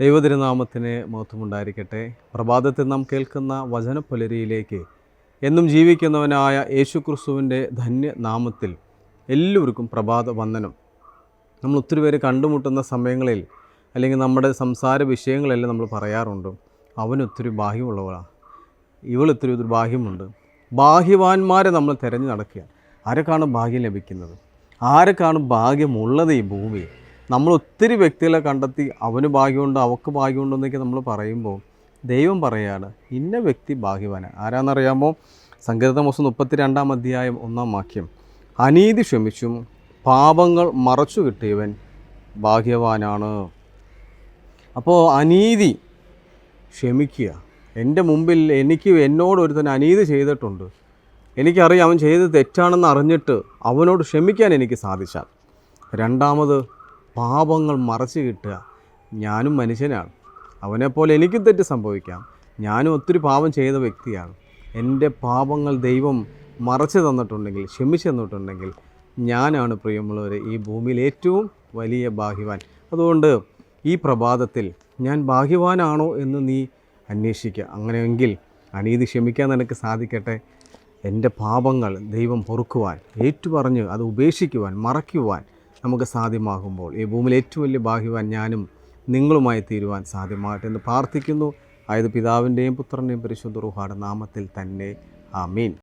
ദൈവതിരുനാമത്തിന് മഹത്വമുണ്ടായിരിക്കട്ടെ. പ്രഭാതത്തിൽ നാം കേൾക്കുന്ന വചനപ്പുലരിയിലേക്ക് എന്നും ജീവിക്കുന്നവനായ യേശുക്രിസ്തുവിൻ്റെ ധന്യനാമത്തിൽ എല്ലാവർക്കും പ്രഭാത വന്ദനം. നമ്മൾ ഒത്തിരി പേര് കണ്ടുമുട്ടുന്ന സമയങ്ങളിൽ അല്ലെങ്കിൽ നമ്മുടെ സംസാര വിഷയങ്ങളെല്ലാം നമ്മൾ പറയാറുണ്ട്, അവനൊത്തിരി ഭാഗ്യമുള്ളവളാണ്, ഇവളൊത്തിരി ഭാഗ്യമുണ്ട്. ഭാഗ്യവാന്മാരെ നമ്മൾ തിരഞ്ഞു നടക്കുക. ആരൊക്കെയാണ് ഭാഗ്യം ലഭിക്കുന്നത്? ആരൊക്കെയാണ് ഭാഗ്യമുള്ളത് ഈ ഭൂമിയിൽ? നമ്മൾ ഒത്തിരി വ്യക്തികളെ കണ്ടെത്തി അവന് ഭാഗ്യമുണ്ട്, അവൾക്ക് ഭാഗ്യമുണ്ട് എന്നൊക്കെ നമ്മൾ പറയുമ്പോൾ ദൈവം പറയുകയാണ്, ഇന്ന വ്യക്തി ഭാഗ്യവാനാണ്. ആരാണെന്നറിയാമോ? സങ്കീർത്തനം 32 അധ്യായം 1 വാക്യം, അനീതി ക്ഷമിച്ചും പാപങ്ങൾ മറച്ചു കിട്ടിയവൻ ഭാഗ്യവാനാണ്. അപ്പോൾ അനീതി ക്ഷമിക്കുക. എൻ്റെ മുമ്പിൽ എന്നോട് ഒരുത്തൻ അനീതി ചെയ്തിട്ടുണ്ട്, എനിക്കറിയാം അവൻ ചെയ്തത് തെറ്റാണെന്ന് അറിഞ്ഞിട്ട് അവനോട് ക്ഷമിക്കാൻ എനിക്ക് സാധിച്ചാൽ. രണ്ടാമത്, പാപങ്ങൾ മറച്ചു കിട്ടുക. ഞാനും മനുഷ്യനാണ്, അവനെപ്പോലെ എനിക്കും തെറ്റ് സംഭവിക്കാം. ഞാനും ഒത്തിരി പാപം ചെയ്ത വ്യക്തിയാണ്. എൻ്റെ പാപങ്ങൾ ദൈവം മറച്ചു തന്നിട്ടുണ്ടെങ്കിൽ, ക്ഷമിച്ചു തന്നിട്ടുണ്ടെങ്കിൽ, ഞാനാണ് പ്രിയമുള്ളവരെ ഈ ഭൂമിയിൽ ഏറ്റവും വലിയ ഭാഗ്യവാൻ. അതുകൊണ്ട് ഈ പ്രഭാതത്തിൽ ഞാൻ ഭാഗ്യവാനാണോ എന്ന് നീ അന്വേഷിക്കുക. അങ്ങനെയെങ്കിൽ അനീതി ക്ഷമിക്കാൻ നിനക്ക് സാധിക്കട്ടെ. എൻ്റെ പാപങ്ങൾ ദൈവം പൊറുക്കുവാൻ, ഏറ്റുപറഞ്ഞ് അത് ഉപേക്ഷിക്കുവാൻ, മറയ്ക്കുവാൻ നമുക്ക് സാധ്യമാകുമ്പോൾ ഈ ഭൂമിയിൽ ഏറ്റവും വലിയ ഭാഗ്യവാൻ ഞാനും നിങ്ങളുമായി തീരുവാൻ സാധ്യമാകട്ടെ എന്ന് പ്രാർത്ഥിക്കുന്നു. ആയത് പിതാവിൻ്റെയും പുത്രൻ്റെയും പരിശുദ്ധ റൂഹായുടെ നാമത്തിൽ തന്നെ. ആമീൻ.